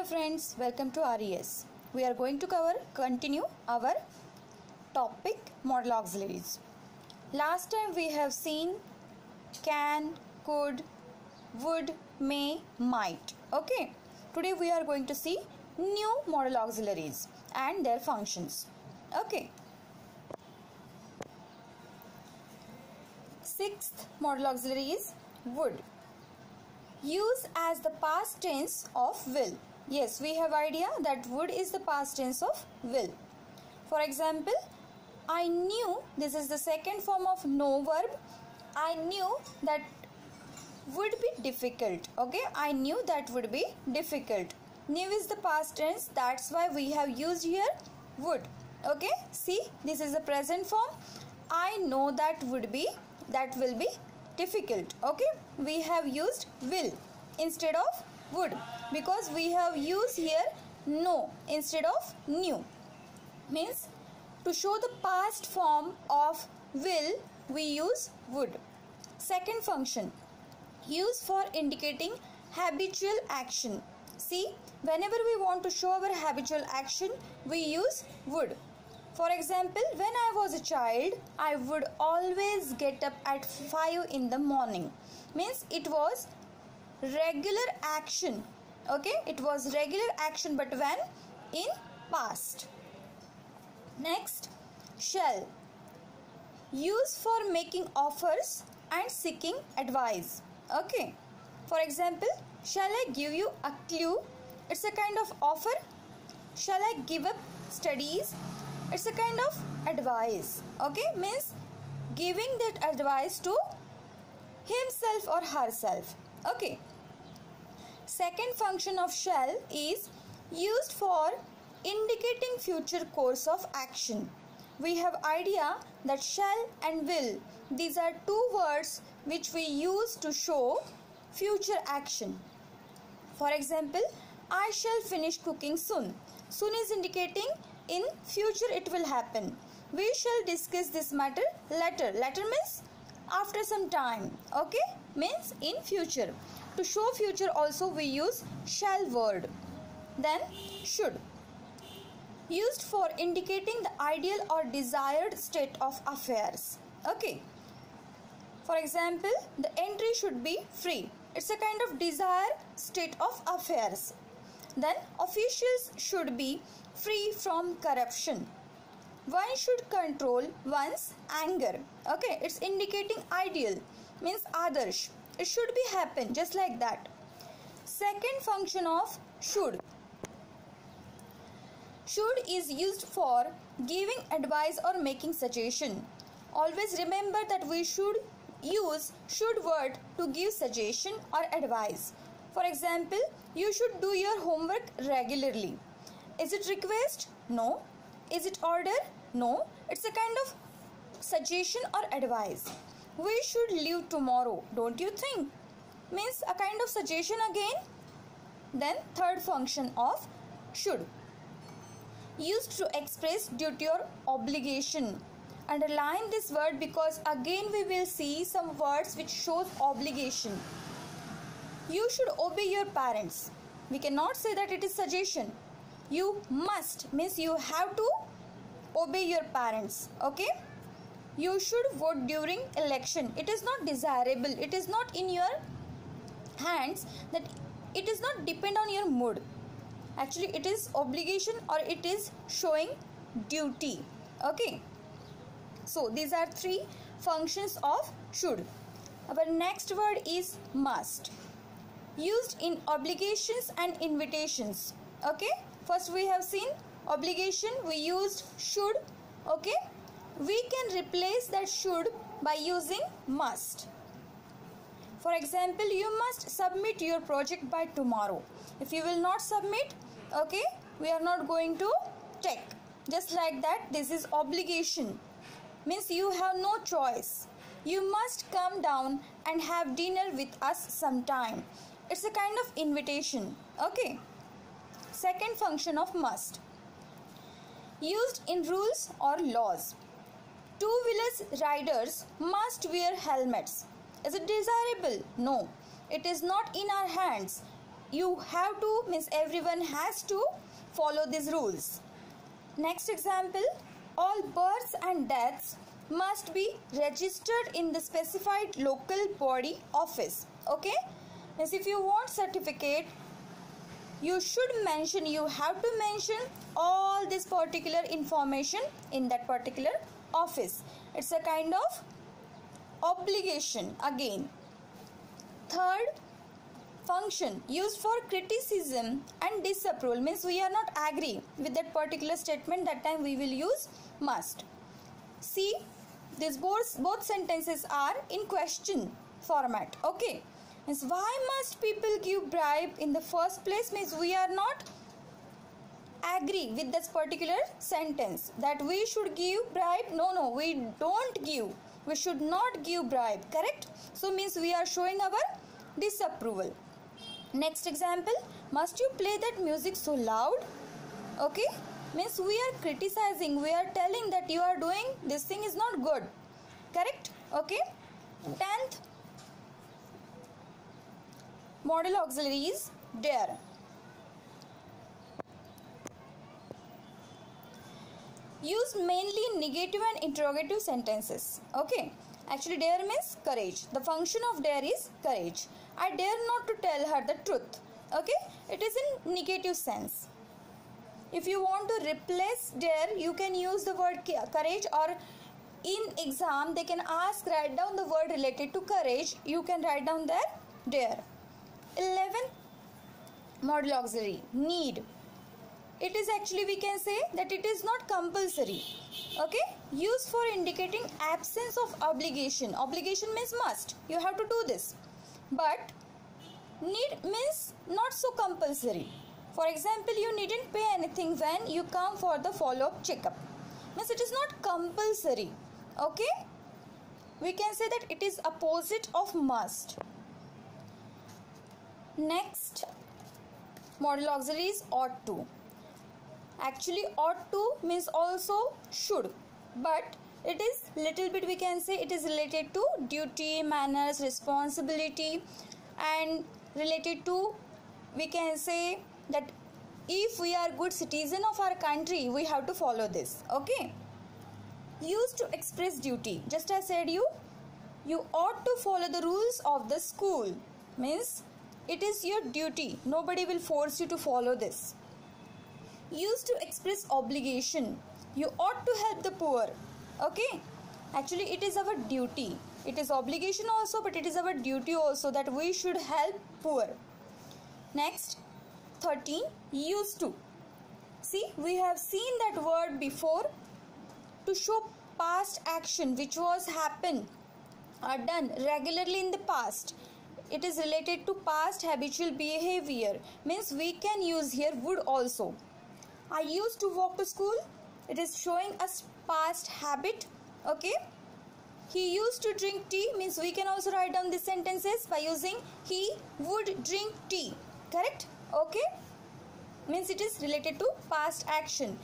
Hello friends, welcome to RES. We are going to continue our topic modal auxiliaries. Last time we have seen can, could, would, may, might. Okay. Today we are going to see new modal auxiliaries and their functions. Okay. Sixth modal auxiliary is would. Use as the past tense of will. Yes, we have idea that would is the past tense of will. For example, I knew, this is the second form of no verb. I knew that would be difficult. Okay, I knew that would be difficult. Knew is the past tense, that's why we have used here would. Okay, see, this is the present form. I know that will be difficult. Okay, we have used will instead of would because we have used here no instead of knew. Means to show the past form of will we use would. Second function, use for indicating habitual action. See, whenever we want to show our habitual action we use would. For example, when I was a child, I would always get up at 5 in the morning. Means it was regular action. Okay, it was regular action, but when? In past. Next, shall. Use for making offers and seeking advice. Okay. For example, shall I give you a clue? It's a kind of offer. Shall I give up studies? It's a kind of advice. Okay, means giving that advice to himself or herself. Okay. Second function of shall is used for indicating future course of action. We have idea that shall and will, these are two words which we use to show future action. For example, I shall finish cooking soon. Soon is indicating in future it will happen. We shall discuss this matter later. Later means after some time. Okay, means in future. To show future also we use shall word. Then should. Used for indicating the ideal or desired state of affairs. Okay. For example, the entry should be free. It's a kind of desired state of affairs. Then officials should be free from corruption. One should control one's anger. Okay, it's indicating ideal, means adarsh. It should be happen just like that. Second function of should. Should is used for giving advice or making suggestion. Always remember that we should use should word to give suggestion or advice. For example, you should do your homework regularly. Is it request? No. Is it order? No. It's a kind of suggestion or advice. We should leave tomorrow, don't you think? Means a kind of suggestion again. Then third function of should. Used to express duty or obligation. Underline this word because again we will see some words which shows obligation. You should obey your parents. We cannot say that it is suggestion. You must means you have to obey your parents. Okay. You should vote during election. It is not desirable. It is not in your hands. That it is not depend on your mood. Actually, it is obligation or it is showing duty. Okay. So these are three functions of should. Our next word is must. Used in obligations and invitations. Okay. First we have seen obligation, we used should. Okay. We can replace that should by using must. For example, you must submit your project by tomorrow. If you will not submit, okay, we are not going to take. Just like that, this is obligation. Means you have no choice. You must come down and have dinner with us sometime. It's a kind of invitation. Okay. Second function of must. Used in rules or laws. Two-wheelers riders must wear helmets. Is it desirable? No. It is not in our hands. you have to, means everyone has to follow these rules. Next example, all births and deaths must be registered in the specified local body office. Okay, means if you want certificate, you should mention, you have to mention all this particular information in that particular office. It's a kind of obligation again. Third function, used for criticism and disapproval, means we are not agree with that particular statement, that time we will use must. See, these both sentences are in question format. Okay, means why must people give bribe in the first place, means we are not agree with this particular sentence that we should give bribe. No, we don't give, we should not give bribe, correct? So means we are showing our disapproval. Next example, must you play that music so loud? Okay, means we are criticizing, we are telling that you are doing this thing is not good, correct? Okay. 10th model auxiliary is dare. Used mainly in negative and interrogative sentences. Okay, actually dare means courage. The function of dare is courage. I dare not to tell her the truth. Okay, it is in negative sense. If you want to replace dare, you can use the word courage, or in exam they can ask write down the word related to courage, you can write down there dare. 11th model auxiliary, need. It is actually, we can say that it is not compulsory. Okay, used for indicating absence of obligation. Obligation means must, you have to do this, but need means not so compulsory. For example, you needn't pay anything when you come for the follow-up checkup, means it is not compulsory. Okay, we can say that it is opposite of must. Next model auxiliary is ought to. Actually ought to means also should, but it is little bit, we can say it is related to duty, manners, responsibility, and related to, we can say that if we are good citizen of our country, we have to follow this. Okay, used to express duty, just as I said you ought to follow the rules of the school, means it is your duty, nobody will force you to follow this. Used to express obligation, you ought to help the poor. Okay, actually it is our duty, it is obligation also, but it is our duty also that we should help poor. Next 13, used to. See, we have seen that word before, to show past action which was happened or done regularly in the past. It is related to past habitual behavior, means we can use here would also. I used to walk to school, it is showing us past habit. Okay, he used to drink tea, means we can also write down these sentences by using he would drink tea, correct? Okay, means it is related to past action.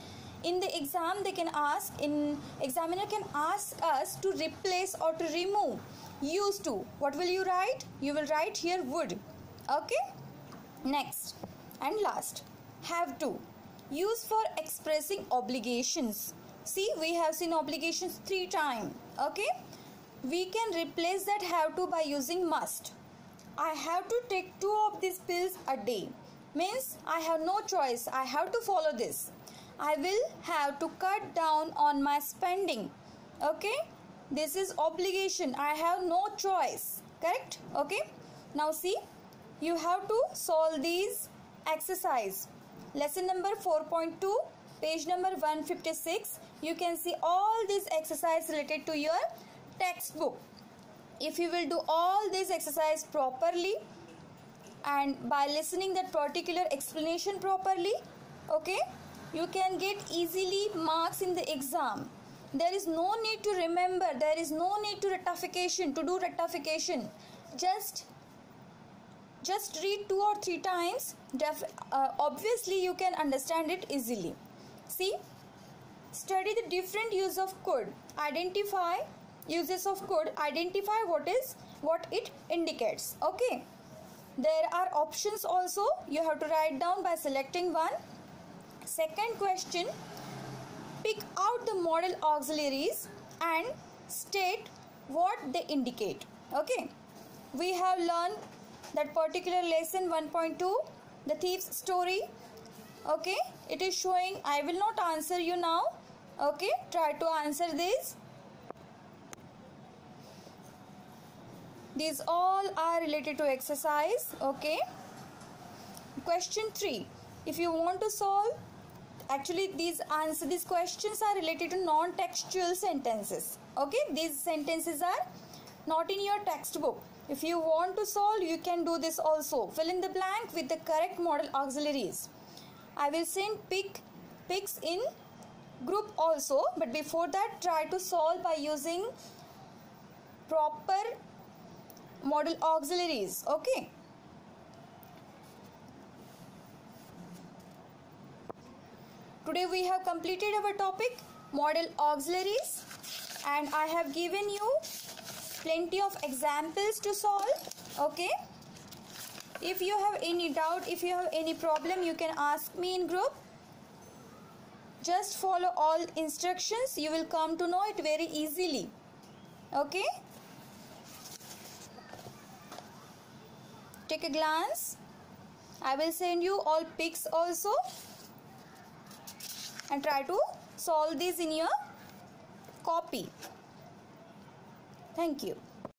In the exam they can ask, examiner can ask us to replace or to remove used to. What will you write? You will write here would. Okay, next and last, have to. Used for expressing obligations. See, we have seen obligations 3 times. Okay, we can replace that have to by using must. I have to take 2 of these pills a day, means I have no choice, I have to follow this. I will have to cut down on my spending. Okay, this is obligation, I have no choice, correct? Okay, now see, you have to solve these exercise. Lesson number 4.2, page number 156. You can see all these exercise related to your textbook. If you will do all this exercise properly and by listening that particular explanation properly, okay, you can get easily marks in the exam. There is no need to remember, there is no need to do rectification. Just read 2 or 3 times. Obviously you can understand it easily. See, study the different use of could. Identify uses of could. Identify what it indicates. Okay, There are options also. You have to write down by selecting one. Second question, pick out the modal auxiliaries and state what they indicate. Okay, we have learned that particular lesson 1.2, the thief's story. Okay, it is showing. I will not answer you now. Okay, try to answer this. These all are related to exercise. Okay, question 3, if you want to solve, actually these questions are related to non-textual sentences. Okay, these sentences are not in your textbook. If you want to solve, you can do this also. Fill in the blank with the correct modal auxiliaries. I will send pics in group also, but before that try to solve by using proper modal auxiliaries. Okay, today we have completed our topic modal auxiliaries, and I have given you plenty of examples to solve. Okay, if you have any doubt, if you have any problem, you can ask me in group. Just follow all instructions, you will come to know it very easily. Okay, take a glance. I will send you all pics also, and try to solve this in your copy. Thank you.